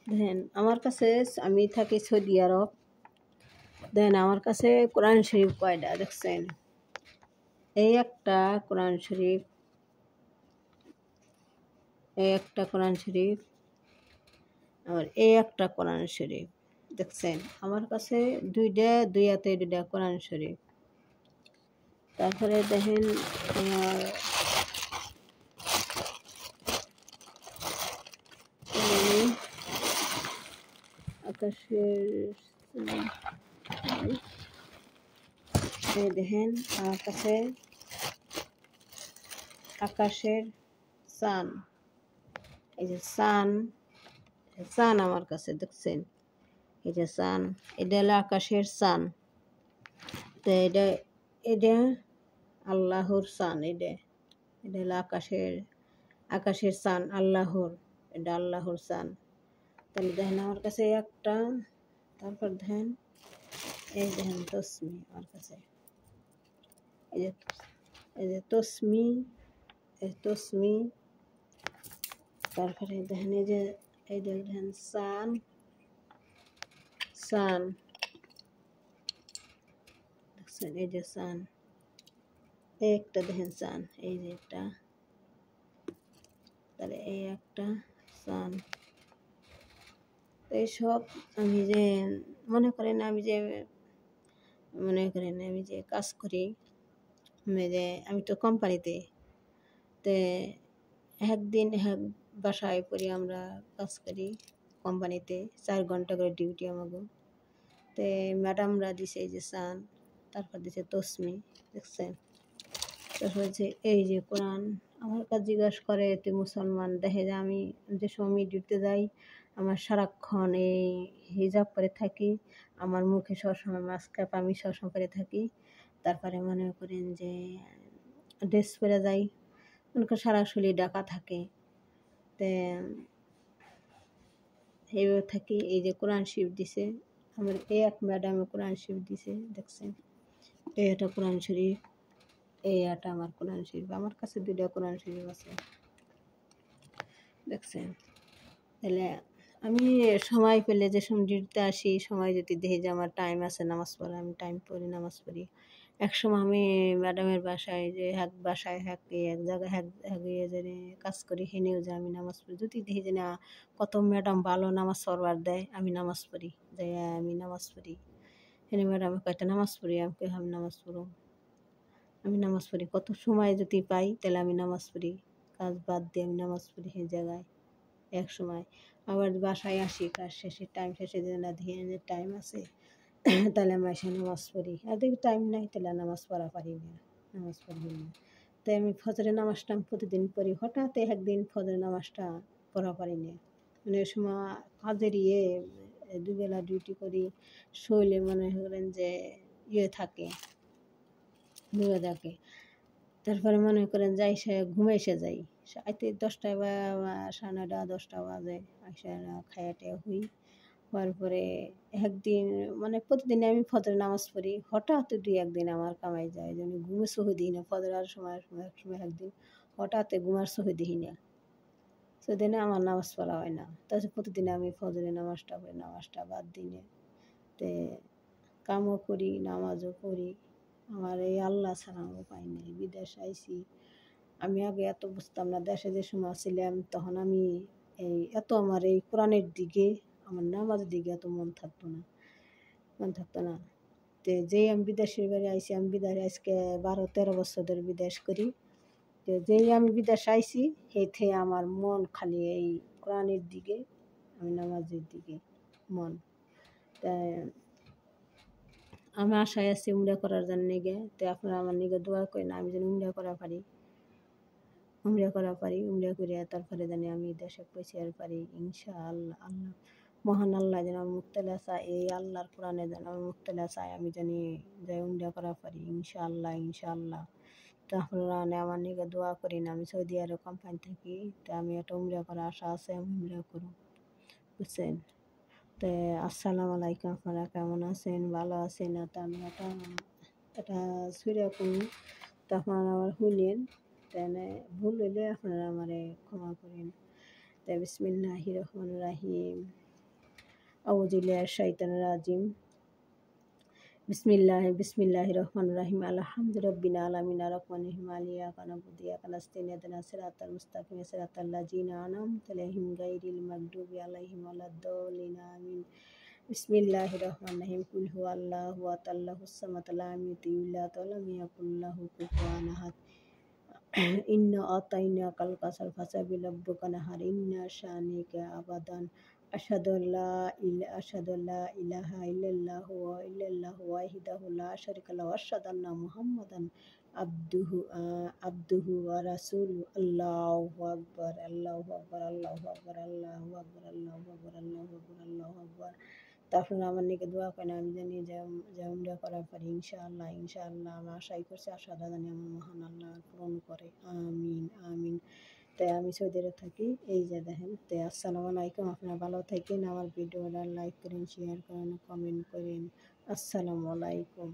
দেখেন আমার কাছে, আমি থাকি সৌদি আরব। দেখেন আমার কাছে কোরআন শরীফ কয়টা দেখছেন? এই একটা কোরআন শরীফ, এই একটা কোরআন শরীফ, আর এই একটা কোরআন শরীফ দেখছেন। আমার কাছে দুই হাতে দুইটা কোরআন শরীফ। তারপরে দেখেন আমার আকাশের, দেখেন আমার কাছে আকাশের চান, এই যে চান আমার কাছে দেখছেন, এই যে চান, এটা হলো আকাশের চান। তো এটা আল্লাহর চান, এটা হলো আকাশের চান আল্লাহর, এটা আল্লাহর চান। তাহলে দেখেন আমার কাছে একটা। তারপর দেখেন এই দেখেন তসমি আমার কাছে, এই যে তসমি, এই তসমি। তারপরে দেখেন এই যে দেখেন চান দেখছেন, এই যে চান, এই একটা দেখেন চান, এই যে একটা, তাহলে এই একটা চান। এইসব আমি যে মনে করেন আমি যে কাজ করি, আমি তো কোম্পানিতে, তে একদিন এক বাসায় করি, আমরা কাজ করি কোম্পানিতে 4 ঘন্টা করে ডিউটি আমাকে। তে ম্যাডামরা দিছে এই যে চান, তারপর দিছে তসমি দেখছেন। তারপর হচ্ছে এই যে কোরআন। আমার কাছে জিজ্ঞাসা করে তুই মুসলমান, দেখে যে আমি যে সময় ডিউটিতে যাই আমার সারাক্ষণ এই হিজাব করে থাকি, আমার মুখে সবসময় মাস্কাপ আমি সবসময় করে থাকি। তারপরে মনে করেন যে ড্রেস পরে যাই, মনে করেন সারা শরীর ঢাকা থাকে। তো এইভাবে থাকি। এই যে কোরআন শরীফ দিছে আমার, এই এক ম্যাডামে কোরআন শরীফ দিছে দেখছেন, এই একটা কোরআন শরীফ, এই একটা আমার কোরআন শরীফ। আমার কাছে 2টা কোরআন শরীফ আছে দেখছেন। তাহলে আমি সময় পেলে যে সময় ডিউটিতে আসি, সময় যদি দেখি যে আমার টাইম আছে নামাজ পড়া, আমি টাইম পড়ি, নামাজ পড়ি। একসময় আমি ম্যাডামের বাসায় যে এক জায়গায় কাজ করি, হেনেও যে আমি নামাজ পড়ি। যদি দেখি যে না কত ম্যাডাম ভালো নামাজ পড়বার দেয়, আমি নামাজ পড়ি, যাই আমি নামাজ পড়ি। হেনে ম্যাডাম কয়টা নামাজ পড়ি, আমি নামাজ পড়ো, আমি নামাজ পড়ি। কত সময় যদি পাই তাহলে আমি নামাজ পড়ি, কাজ বাদ দিয়ে আমি নামাজ পড়ি সেই জায়গায় এক সময়। আবার বাসায় আসি কাজ শেষে, টাইম শেষে যে না ধীরে যে টাইম আছে তাহলে আমি এসে নামাজ পড়ি। আর দেখি টাইম নাই তাহলে নামাজ পড়া পারি না, নামাজ পড়ি না। তাই আমি ফজরের নামাজটা প্রতিদিন পড়ি। হঠাৎ একদিন ফজরের নামাজটা পড়া পারি না, মানে ওই সময় কাজের দুবেলা ডিউটি করি, শরীরে মনে করেন যে থাকে, ডুবে থাকে। তারপরে মনে করেন যাই সে ঘুমে এসে যাই, রাতে 10টা বা 9:30 10টা বাজে, এসে খাইয়াটে হুই। হওয়ার পরে একদিন মানে প্রতিদিন আমি ফজরের নামাজ পড়ি, হঠাৎ 2-1 দিন আমার কামাই যায় যে আমি ঘুমের চোখে দিই না। ফজর আর একসময় একদিন হঠাৎ ঘুমার চোখে দিই না, সেদিনে আমার নামাজ পড়া হয় না। তাছাড়া প্রতিদিন আমি ফজরের নামাজটা পড়ি, নামাজটা বাদ দিই না। তে কামও করি, নামাজও পড়ি। আমার এই আল্লাহ ছাড়া আমার উপায় নেই। বিদেশ আইছি, আমি আগে এত বুঝতাম না। দেশে যে সময় ছিলাম তখন আমি এত আমার এই কোরআনের দিকে, আমার নামাজের দিকে এত মন থাকতো না। তো যেই আমি বিদেশের বাড়ি আইছি, আমি বিদেশে আজকে 12-13 বছর ধরে বিদেশ করি। তো যেই আমি বিদেশ আইছি সেইতে আমার মন খালি এই কোরআনের দিকে, আমি নামাজের দিকে মন। তাই আমি আশায় আছি উমরা করার জন্য গে। তো আপনারা আমার নিগে দোয়া করেন আমি যেন উমরা করা পারি, উমরা করে তারপরে জানি আমি দেশে পৌঁছাতে পারি ইনশাআল্লাহ। আল্লাহ মহান আল্লাহ যেন আমার মুক্তলা চায়, এই আল্লাহর কোরআনে যেন আমার মুক্তলা চায়, আমি জানি যে উমরা করা পারি ইনশাআল্লাহ। তো আপনারা আমার নিগে দোয়া করেন। আমি সৌদি আরব কোম্পানি থাকি, তো আমি একটা উমরা করার আশা আছে, আমি উমরা করব, বুঝছেন। তো আসসালামু আলাইকুম, আপনারা কেমন আছেন, ভালো আছেন না? তো আমি এটা ছুঁড়ে করি, তো আপনারা আমার শুনেন। তাহলে ভুল হইলে আপনারা আমারে ক্ষমা করেন। তো বিসমিল্লাহির রহমানির রহিম। আউযু বিল্লাহি শাইতানির রাজিম। বিসমিল্লাহির রহমানির রহিম। আলহামদু রাব্বিল আলামিন আর-রাহমানির রহিম ইয়্যাকা না'বুদু ওয়া ইয়্যাকা নাস্তাইন ইহদিনাস সিরাতাল মুস্তাকিম সিরাতাল লাযিনা আন'আমতা আলাইহিম গায়রিল মাগদুবি আলাইহিম ওয়ালাদ-দাল্লিন আমিন। বিসমিল্লাহির রহমানির রহিম। কুল হুয়াল্লাহু আহাদ আল্লাহুস সামাদ লাম ইয়ালিদ ওয়া লাম ইয়াকুল লাহু কুফুওয়ান আহাদ। ইন্না আতাইনাকাল কাউসার ফাসল্লি লিরাব্বিকা ওয়ানহার। ইন্না শানি'আকা আবাদান। আশহাদু আল্লা ইলাহা ইল্লাল্লাহু ওয়াহদাহু লা শারীকা লাহু ওয়া আশহাদু আন্না মুহাম্মাদান আবদুহু ওয়া রাসূলুহু। আল্লাহু আকবার, আল্লাহু আকবার, আল্লাহু আকবার, আল্লাহু আকবার, আল্লাহু আকবার, আল্লাহু আকবার, আল্লাহু আকবার। তো আপনারা আমার নিকে দোয়া করেন, আমি জানি যেমনটা করার পারি ইনশাআল্লাহ। আমি আশাই করছি, আশা জানি আমার মহান আল্লাহ পূরণ করে। আমিন আমিন। তাই আমি সৌদি আরব থাকি, এই যে দেখেন। তো আসসালামু আলাইকুম, আপনারা ভালো থাকেন। আমার ভিডিওটা লাইক করেন, শেয়ার করেন, কমেন্ট করেন। আসসালামু আলাইকুম।